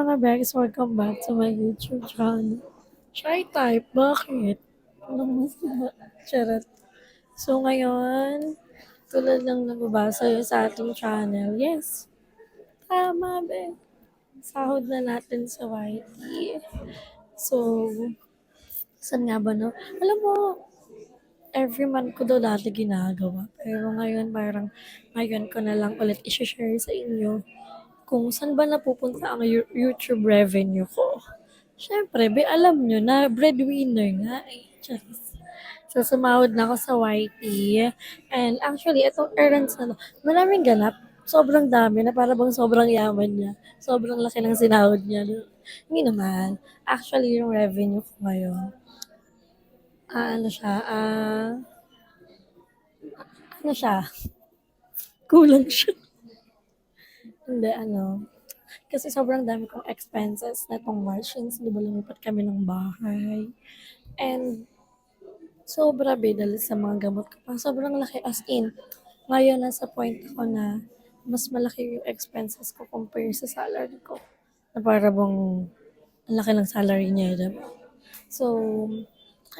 mga Bex, welcome back to my YouTube channel. Shy type, bakit? Anong masama? Charot. So ngayon, tulad ng nababasa yun sa ating channel, yes, tama be. Sahod na natin sa YT. So, saan nga ba no? Alam mo, every month ko daw dati ginagawa. Pero ngayon, parang ngayon ko na lang ulit i-share sa inyo kung saan ba napupunta ang YouTube revenue ko. Siyempre, alam nyo na breadwinner nga eh. Charis. So, sumahod na ako sa YT. And actually, itong errands na to, maraming ganap. Sobrang dami na para bang sobrang yaman niya. Sobrang laki ng sinahod niya. Hindi naman. Actually, yung revenue ko ngayon, ano siya, ano siya, kulang siya. Hindi, kasi sobrang dami kong expenses na itong March since di ba lumipat kami ng bahay. And sobra be dahil sa mga gamot ko pa. Sobrang laki as in. Ngayon nasa point ako na mas malaki yung expenses ko compare sa salary ko. Na para bang ang laki ng salary niya, diba? So,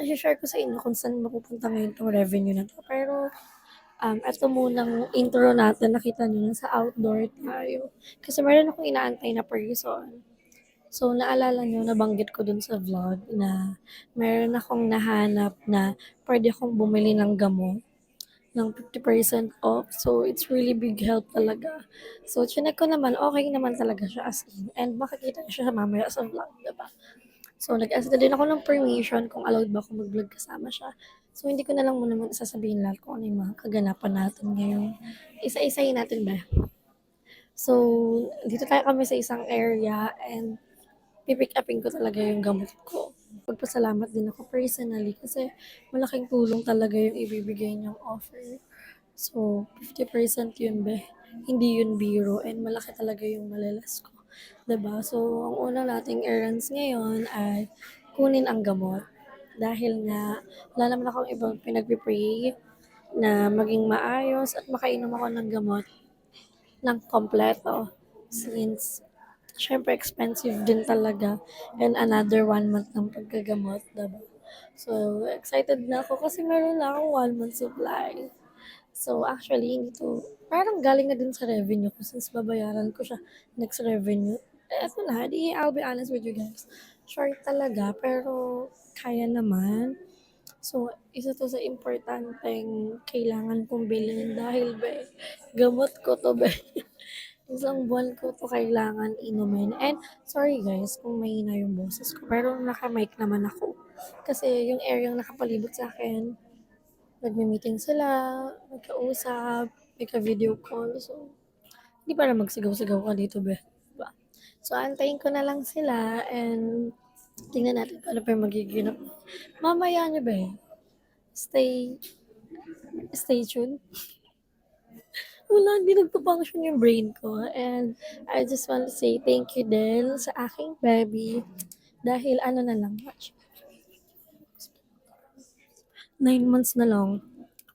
i-share ko sa inyo kung saan mapupunta ngayon itong revenue na to. Pero, ito munang intro natin, nakita nyo na sa outdoor tayo. Kasi meron akong inaantay na person. So, naalala nyo, nabanggit ko dun sa vlog na meron akong nahanap na pwede akong bumili ng gamot ng 50% off. So, it's really big help talaga. So, chinek ko naman, okay naman talaga siya as in. And makikita nyo siya mamaya sa vlog, diba? So, nag-ask na din ako ng permission kung allowed ba ako mag-vlog kasama siya. So, hindi ko na lang muna sasabihin lahat kung ano yung mga kaganapan natin ngayon. Isa-isahin natin ba? So, dito tayo kami sa isang area and pipick upin ko talaga yung gamot ko. Pagpasalamat din ako personally kasi malaking tulong talaga yung ibibigay niyang offer. So, 50% yun be. Hindi yun biro and malaki talaga yung malalas ko. 'Di ba? So, ang una nating errands ngayon ay kunin ang gamot. Dahil nga, wala naman akong ibang pinagpipray na maging maayos at makainom ako ng gamot ng kompleto. Since syempre expensive din talaga and another 1 month ng paggagamot, diba? So, excited na ako kasi meron na akong 1 month supply. So, actually, hindi to, parang galing na din sa revenue ko since babayaran ko siya next revenue. Eto na, I'll be honest with you guys. Short talaga, pero kaya naman. So, isa to sa importanteng kailangan kong bilhin dahil gamot ko to Isang buwan ko 'to kailangan inumin and sorry guys kung mahina yung boses ko, pero naka-mic naman ako. Kasi yung area yung nakapalibot sa'kin, nagme-meeting sila, magkausap, may ka-video call, so hindi para magsigaw-sigaw ka dito 'di ba? So antayin ko na lang sila and tingnan natin kung ano pa yung magiganap mamaya na stay stay tuned. Wala, hindi nagpa-function yung brain ko. And I just want to say thank you din sa aking baby. Dahil ano na lang, 9 months na lang,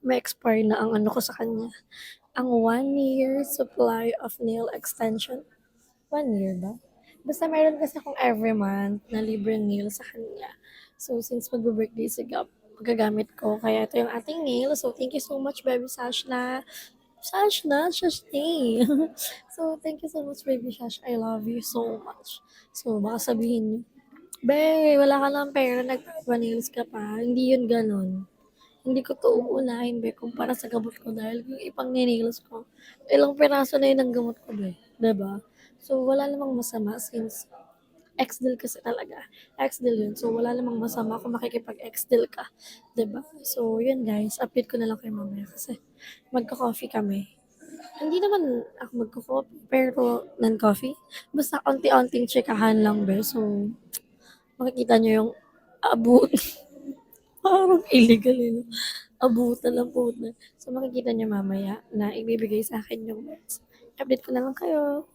may expire na ang ano ko sa kanya. Ang 1 year supply of nail extension. 1 year ba? Basta meron kasi akong every month na libre nail sa kanya. So, since mag-birthday si Gab, magagamit ko. Kaya ito yung ating nail. So, thank you so much, baby Sashna. Shashnay. So, thank you so much, baby Shash. I love you so much. So, baka sabihin niyo, Be, wala ka ng pera, nagpapanails ka pa. Hindi yun ganun. Hindi ko to uunahin, be, kumpara sa gamot ko dahil yung ipang nails ko, ilang piraso na yun ang gamot ko, be. Diba? So, wala namang masama since ex-deal kasi talaga. Ex-deal yun. So, wala namang masama kung makikipag-ex-deal ka. 'Di ba? So, yun guys. Update ko na lang kayo mamaya kasi magka-coffee kami. Hindi naman ako magko-coffee, pero non-coffee. Basta onti-onting tsikahan lang be. So, makikita nyo yung abut. Parang illegal yun. Abutan lang po na. So, makikita nyo mamaya na ibibigay sa akin yung words. Update ko na lang kayo.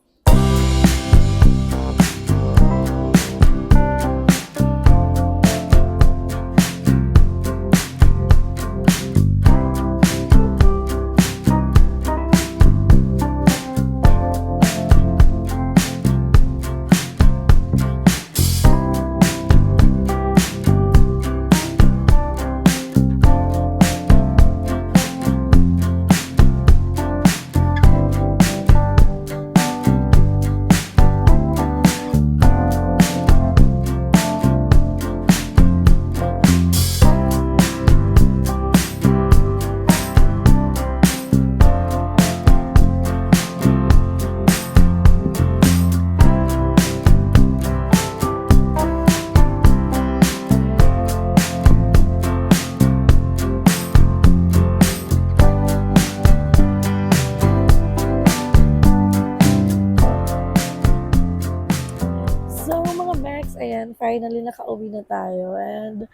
finally nakauwi na tayo and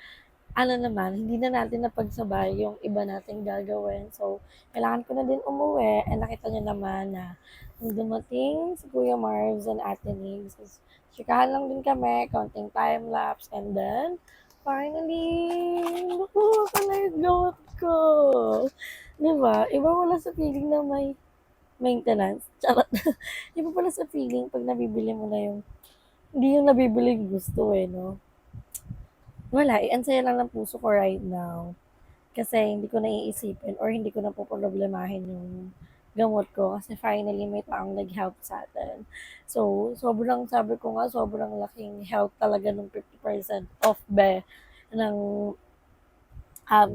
ano naman, hindi na natin napagsabay yung iba nating gagawin. So, kailangan ko na din umuwi and nakita niyo naman na nung dumating si Kuya Marvs and Ate Nigs, chikahan lang din kami, counting time-lapse, and then, finally, nakuha ko na yung gamot ko. Diba? Iba wala sa feeling na may maintenance. Charot. Iba pala sa feeling pag nabibili mo na yung, hindi yung nabibili yung gusto no? Wala, ang saya lang ng puso ko right now. Kasi hindi ko naiisipin or hindi ko na poproblemahin yung gamot ko kasi finally may taong nag-help sa atin. So, sabi ko nga, sobrang laking help talaga ng 50% off ng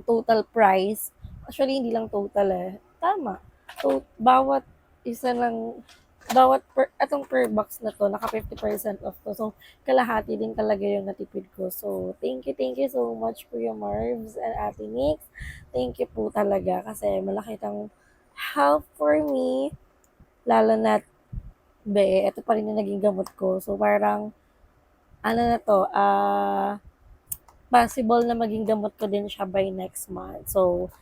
total price. Actually, hindi lang total Tama. So, bawat isa lang, atong per box na to, naka 50% off to. So, kalahati din talaga yung natipid ko. So, thank you so much Kuya Marvs and Ate Nix. Thank you po talaga kasi malaki tang help for me. Lalo na, ito pa rin yung naging gamot ko. So, parang, ano na to, possible na maging gamot ko din siya by next month. So,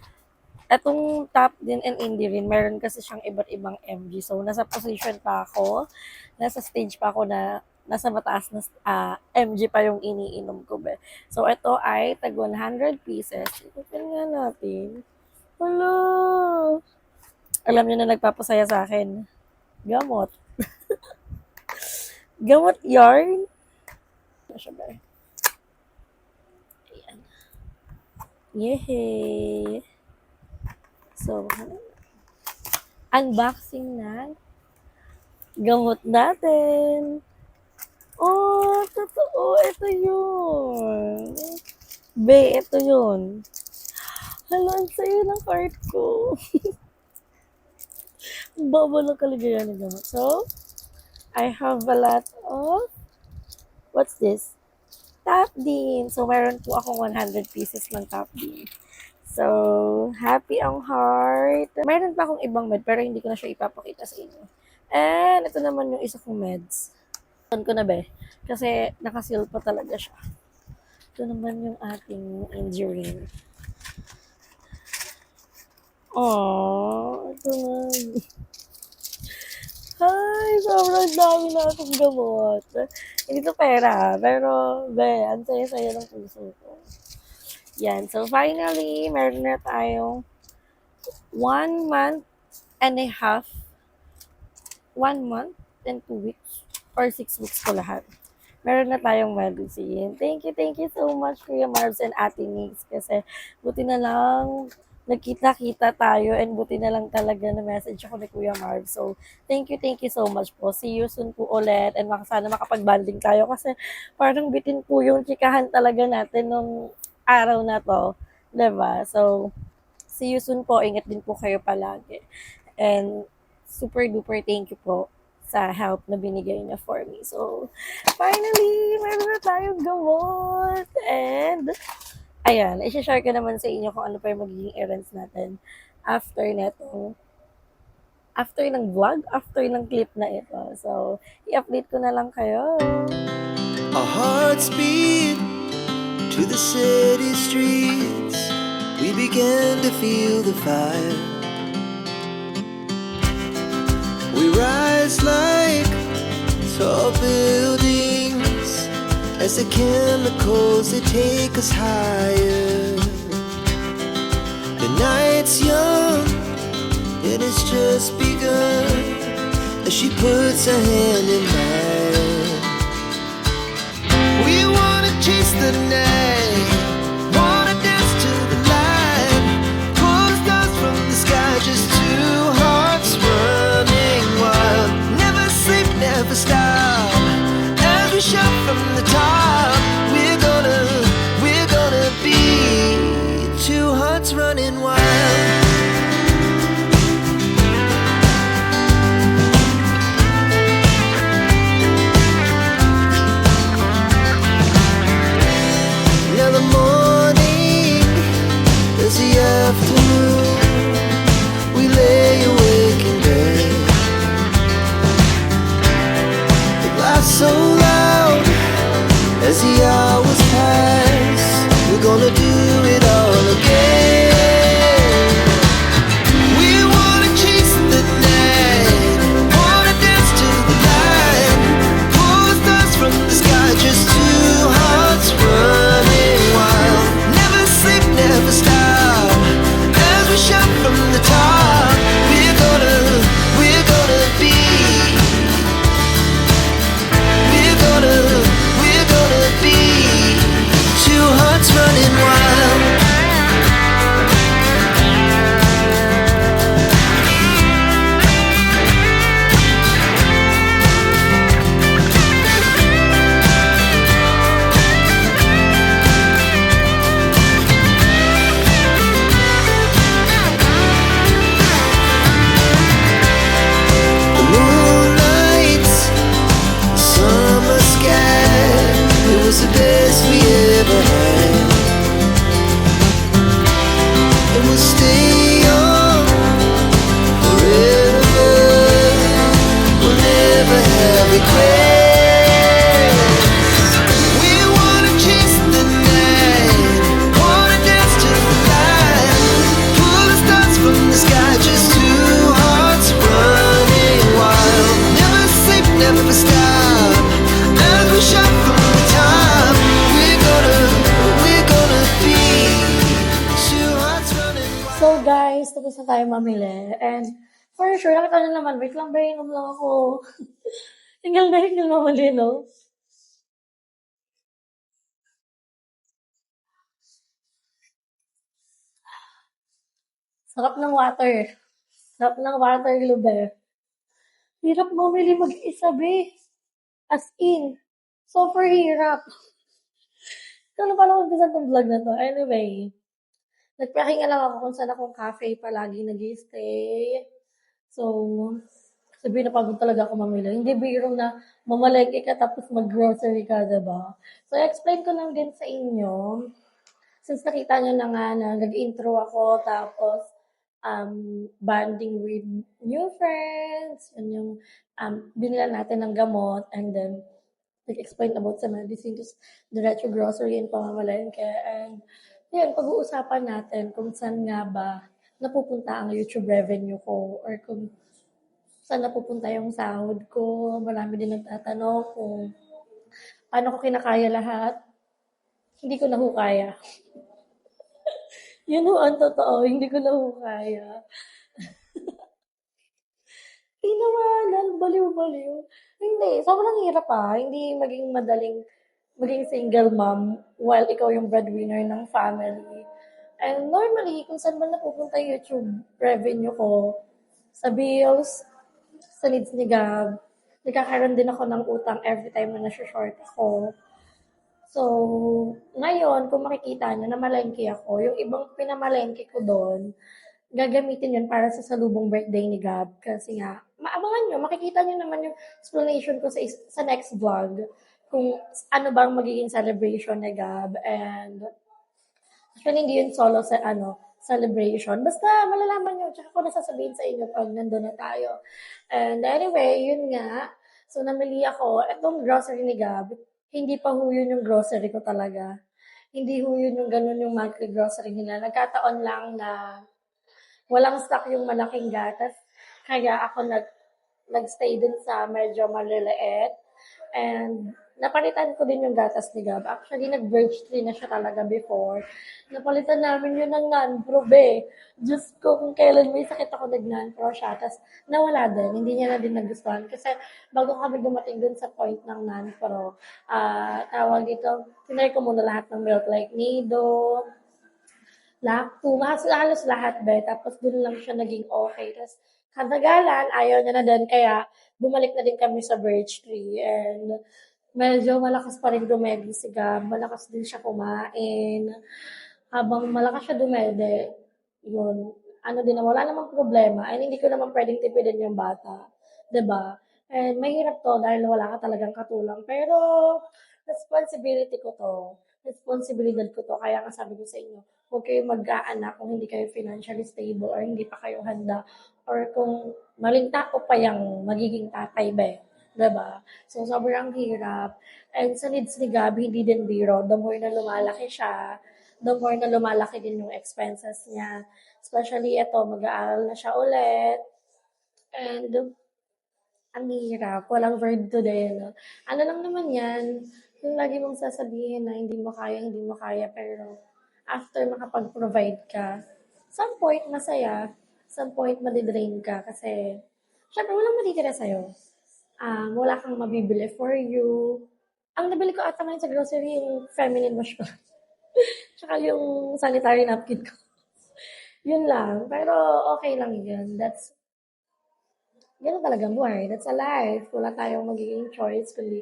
etong top din and indie rin, meron kasi siyang iba't ibang MG. So, nasa position pa ako, nasa stage pa ako na nasa mataas na MG pa yung iniinom ko So, ito ay tag 100 pieces. Open nga natin. Hello! Alam niyo na nagpapasaya sa akin. Gamot. Gamot yarn. Ano siya ba? Ayan. Yehey! So, unboxing na gamot natin. Oh, totoo. Ito yun. Ito yun. Hala, ang sayo ng heart ko. Baba lang kaligayan ng gamot. So, I have a lot of, what's this? Top Dean. So, meron po akong 100 pieces ng Top Dean. So, happy ang heart. Mayroon pa akong ibang med, pero hindi ko na siya ipapakita sa inyo. And, ito naman yung isa kong meds. Ito ko na kasi nakaseal pa talaga siya. Ito naman yung ating injury. Ito na. Ay, sobrang dami na akong gamot. Hindi to pera, pero, ang saya-saya ng puso ko. Yan. So, finally, meron na tayong 1 month and a half, 1 month and 2 weeks, or 6 weeks ko lahat. Meron na tayong medicine. Thank you so much, Kuya Marvs and Ate Nix, kasi buti na lang nagkita-kita tayo and buti na lang talaga na message ako ni Kuya Marv. So, thank you so much po. See you soon po ulit and sana makapag-banding tayo kasi parang bitin po yung chikahan talaga natin nung araw na to, diba? So, see you soon po. Ingat din po kayo palagi. And, super duper thank you po sa help na binigay niya for me. So, finally, meron na tayong gamot. And, ayan, i-share ko naman sa inyo kung ano pa yung magiging errands natin after ng vlog, after ng clip na ito. So, i-update ko na lang kayo. Our hearts beat to the city streets, we began to feel the fire. We rise like tall buildings as the chemicals they take us higher. The night's young and it's just begun as she puts her hand in mine. We wanna chase the night, wanna dance to the light, pull the stars from the sky, just two hearts running wild. Never sleep, never stop, as we shout from the top. We're gonna be two hearts running wild. gusto ko sa tayo mamili. And for sure, nakita nyo naman, wait lang ba, inom lang ako. Hingal na hingal mamali, no? Sarap ng water. Sarap ng water, lube. Hirap mamili mag-isa, be. As in. Super hirap. Kano pala mag-umpisa tong vlog na to? Anyway, nagpahinga lang ako kung saan akong cafe palagi nag-stay. So, sabihin na pagod talaga ako mamili. Hindi biro na mamalengke ka tapos mag-grocery ka, diba? So, explain ko lang din sa inyo. Since nakita nyo na nga na nag-intro ako, tapos bonding with new friends, yun yung binila natin ng gamot, and then nag-explain about sa medicine, just diretso grocery and pamamalengke. And yun, pag-uusapan natin kung saan nga ba napupunta ang YouTube revenue ko or kung saan napupunta yung sahod ko. Marami din nagtatanong kung paano ko kinakaya lahat. Hindi ko na ho kaya. Yun ho ang totoo, hindi ko na ho kaya. Tinawanan, baliw-baliw. Hindi, sobrang hirap hindi maging madaling maging single mom while ikaw yung breadwinner ng family. And normally, kung saan man napupunta yung YouTube revenue ko, sa bills, sa needs ni Gab, nagkakaroon din ako ng utang every time na nasa-short ako. So, ngayon, kung makikita nyo, namalengke ako. Yung ibang pinamalengke ko doon, gagamitin yun para sa salubong birthday ni Gab. Kasi nga, maabangan nyo, makikita nyo naman yung explanation ko sa next vlog kung ano bang magiging celebration ni Gab. And actually, hindi yun solo sa celebration. Basta malalaman nyo, tsaka ko nasasabihin sa inyo pag nandun na tayo. And anyway, yun nga. So, namili ako. Itong grocery ni Gab, hindi pa ho yun yung grocery ko talaga. Hindi ho yun yung ganun yung monthly grocery nila. Nagkataon lang na walang stock yung malaking gatas. Kaya ako nagstay dun sa medyo maliliit. And napalitan ko din yung gatas ni Gab. Actually, nag-verge 3 na siya talaga before. Napalitan namin yun ng non-pro, be. Diyos ko, kung kailan may sakit ako nag-non-pro siya. Tapos, nawala din. Hindi niya na din nagustuhan. Kasi, bago kami dumating dun sa point ng non-pro, tawag dito, tinry ko muna lahat ng milk like Nido, lacto, halos lahat, be. Tapos, dun lang siya naging okay. Tapos, katagalan, ayaw niya na din. Kaya, bumalik na din kami sa Birch Tree. And, medyo malakas pa rin dumedi si Gab. Malakas din siya kumain. Habang malakas siya dumedi, yun, ano din, wala namang problema. And hindi ko naman pwedeng tipidin yung bata. 'Di ba? And mahirap to dahil wala ka talagang katulang. Pero, responsibility ko to. Responsibilidad ko to. Kaya nga sabi ko sa inyo, huwag kayo mag-aanak kung hindi kayo financially stable or hindi pa kayo handa or kung maling tao pa yung magiging tatay ba. Diba? So, sobrang hirap. And sa needs ni Gabi, hindi din biro. The more na lumalaki siya, the more na lumalaki din yung expenses niya. Especially ito, mag-aaral na siya ulit. And, ang hirap. Walang verb today, no? Ano lang naman yan, yung lagi mong sasabihin na hindi mo kaya, pero after makapag-provide ka, some point masaya, some point madidrain ka kasi, syempre, walang matitira sa'yo. Wala kang mabibili for you. Ang nabili ko ata ngayon sa grocery, yung feminine wash ko. Tsaka yung sanitary napkin ko. Yun lang. Pero okay lang yun. Ganun talaga buhay. That's a life. Wala tayong magiging choice kundi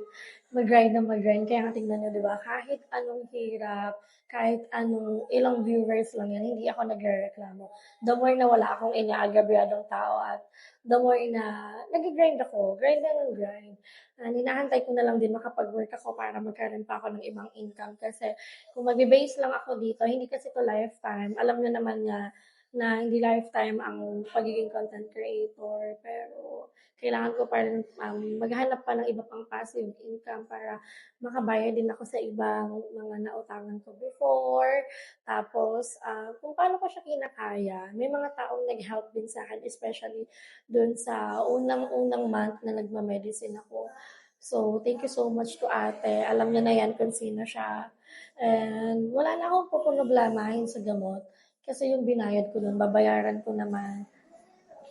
mag-grind na mag-grind. Kaya nga tingnan nyo, di ba? Kahit anong hirap, kahit anong ilang viewers lang yan, hindi ako nagre-reklamo. The more na wala akong inaagabyadong tao at the more na nag-grind ako, grind na ng grind. Hinahantay ko na lang din makapag-work ako para magkaroon pa ako ng ibang income. Kasi kung mag-base lang ako dito, hindi kasi to lifetime. Alam nyo naman nga, na hindi lifetime ang pagiging content creator. Pero, kailangan ko pa rin maghanap pa ng iba pang passive income para makabayad din ako sa ibang mga nautangan ko before. Tapos, kung paano ko siya kinakaya. May mga taong nag-help din sa akin, especially dun sa unang-unang month na nagma-medicine ako. So, thank you so much to ate. Alam niya na yan kung sino siya. And wala na akong pupunoblamahin sa gamot. Kasi yung binayad ko nun, babayaran ko naman.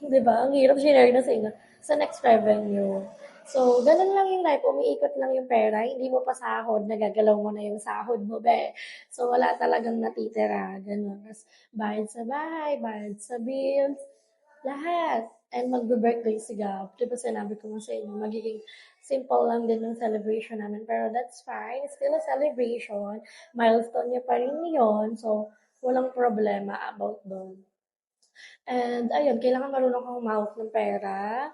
'Di ba? Ang hirap share na sa inyo. Sa next revenue. So, ganun lang yung life. Umiikot lang yung pera. Hindi mo pa sahod, nagagalaw mo na yung sahod mo, be. So, wala talagang natitira. Ganun. Tapos, bayad sa bahay, bayad sa bills, lahat. And magbe-birthday si Gab. Di ba sinabi ko nga sa inyo, magiging simple lang din yung celebration namin. Pero that's fine. It's still a celebration. Milestone niya pa rin yun. So, walang problema about doon. And ayun, kailangan marunong kang humawak ng pera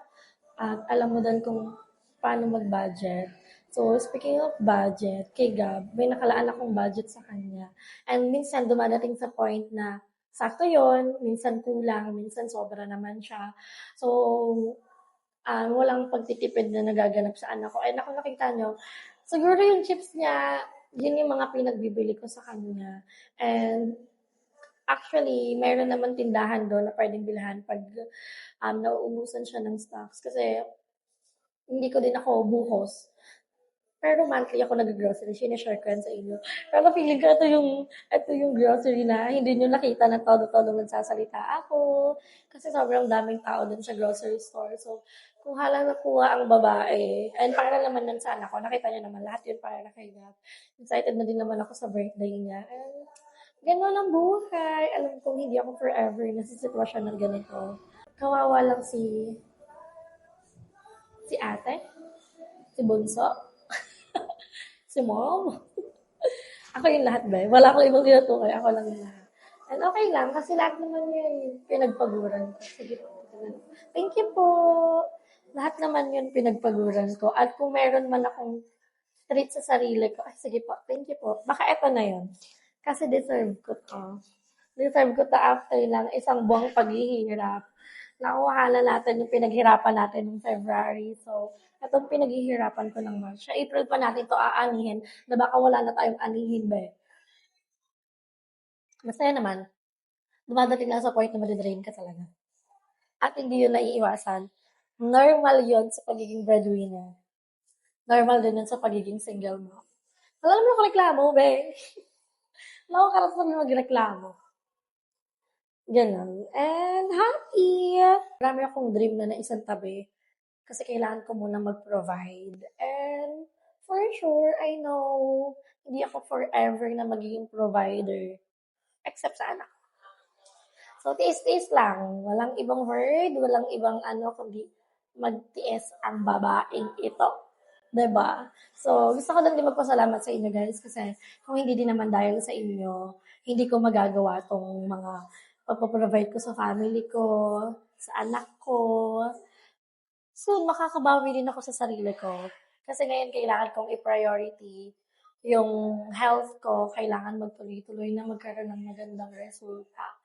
at alam mo din kung paano mag-budget. So, speaking of budget, kay Gab, may nakalaan akong budget sa kanya. And minsan dumadating sa point na sakto yon, minsan kulang, minsan sobra naman siya. So, walang pagtitipid na nagaganap sa anak ko. And ako nakita nyo, siguro yung chips niya, yun yung mga pinagbibili ko sa kanya. And actually, meron naman tindahan doon na pwedeng bilhan pag nauubusan siya ng stocks. Kasi hindi ko din ako buhos. Pero monthly ako nag-grocery. Sinishare ko yan sa inyo. Pero feeling ko ito yung grocery na hindi nyo nakita na todo-todo nagsasalita ako. Kasi sobrang daming tao dun sa grocery store. So, kung halang nakuha ang babae, and para naman nun sa anak ko, nakita niyo naman lahat yun para na kay Gab. Excited na din naman ako sa birthday niya. And gano'n ang buhay. Alam kong hindi ako forever nasa sitwasyon ng ganito. Kawawa lang si ate, si bunso, si mom. Ako yung lahat ba? Wala akong ibang tinutukoy. Ako lang yung lahat. And okay lang, kasi lahat naman yun pinagpaguran ko. Sige po. Thank you po. Lahat naman yun pinagpaguran ko. At kung meron man akong treat sa sarili ko, ay sige po, thank you po. Baka eto na yun. Kasi deserve ko to. Deserve ko to after lang isang buwang paghihirap. Nakuha na natin yung pinaghirapan natin ng February. So, itong pinaghihirapan ko ng March. Sa April pa natin to aanihin na baka wala na tayong anihin, be. Masaya naman. Dumadating lang sa point na madidrain ka talaga. At hindi yun naiiwasan. Normal yun sa pagiging breadwinner. Normal din yun sa pagiging single mom. Alam mo ako reklamo, be. Wala akong karapatan magreklamo. Ganun. And happy! Marami akong dream na naisang tabi kasi kailangan ko muna mag-provide. And for sure, I know hindi ako forever na magiging provider except sa anak. So, tiis-tiis lang. Walang ibang word, walang ibang kundi magtiis ang babaeng ito. 'Di ba? So, gusto ko lang din magpasalamat sa inyo guys kasi kung hindi din naman dahil sa inyo, hindi ko magagawa tong mga pagpo-provide ko sa family ko, sa anak ko. So, makakabawi din ako sa sarili ko. Kasi ngayon kailangan kong i-priority yung health ko. Kailangan magtuloy-tuloy na magkaroon ng magandang resulta.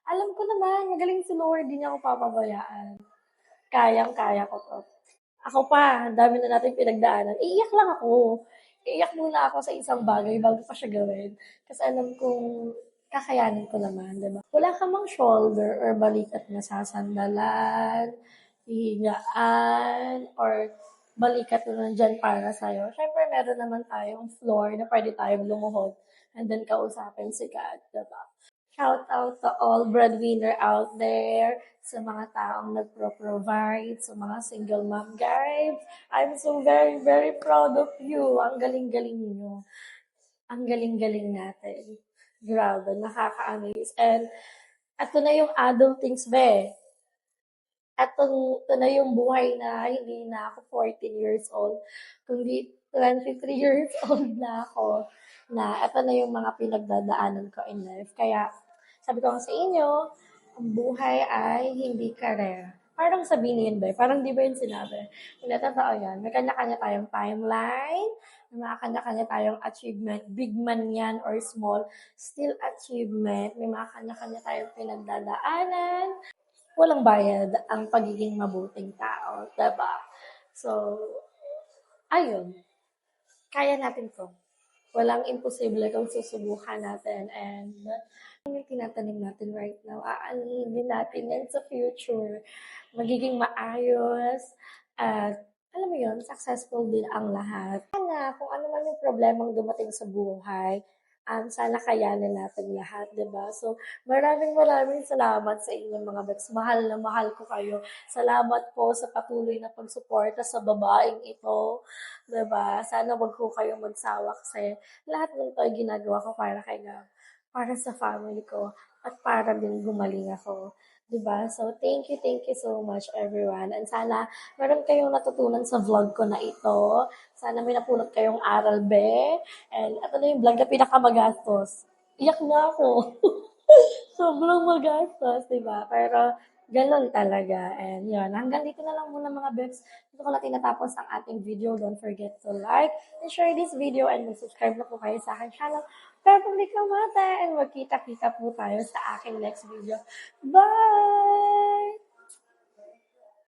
Alam ko naman, magaling si Lord, di niya ako papabayaan. Kayang-kaya ko to. Ako pa, ang dami na natin pinagdaanan. Iiyak lang ako. Iiyak muna ako sa isang bagay bago pa siya gawin. Kasi alam kong kakayanin ko naman, di ba? Wala ka mang shoulder or balikat na sasandalan, hihingaan, or balikat na nandyan para sa'yo. Siyempre, meron naman tayong floor na pwede tayong lumuhod and then kausapin si God, diba? Shout out to all breadwinner out there, sa mga taong nagpro-provide, sa mga single mom guys. I'm so very, very proud of you. Ang galing-galing niyo. Ang galing-galing natin. Grabe, nakaka-amaze. And ito na yung adult things, be. Ito na yung buhay na hindi na ako 14 years old, kundi 23 years old na ako, na ito na yung mga pinagdadaanan ko in life. Kaya, sabi ko nga sa inyo, ang buhay ay hindi karera. Parang sabihin yun ba? Parang di ba yun sinabi? Hindi, totoo yan. May kanya-kanya tayong timeline, may mga kanya-kanya tayong achievement, big man yan or small, still achievement. May mga kanya-kanya tayong pinagdadaanan. Walang bayad ang pagiging mabuting tao, diba? So, ayun. Kaya natin to. Walang imposible kung susubukan natin. And yung tinatanim natin right now, aanihin din natin yan sa future. Magiging maayos at alam mo yun, successful din ang lahat. Sana, kung ano man yung problemang dumating sa buhay, sana kayanin natin lahat, 'di ba? So, maraming salamat sa inyong mga bets. Mahal na mahal ko kayo. Salamat po sa patuloy na pagsuporta sa babaeng ito, 'di ba? Sana wag ko kayong magsawa kasi lahat ng 'to ay ginagawa ko para kay God, para sa family ko, at para din gumaling ako. 'Di ba? So, thank you so much everyone. And sana meron kayong natutunan sa vlog ko na ito. Sana may napulot kayong aral, be. And ito na yung vlog na pinakamagastos. Iyak na ako. Sobrang magastos, 'di ba? Pero gano'n talaga. And yun, hanggang dito na lang muna mga bebs. Dito ko na tinatapos ang ating video. Don't forget to like and share this video and mag-subscribe na po kayo sa aking channel. Pero kung di ka mata and magkita-kita po tayo sa aking next video. Bye!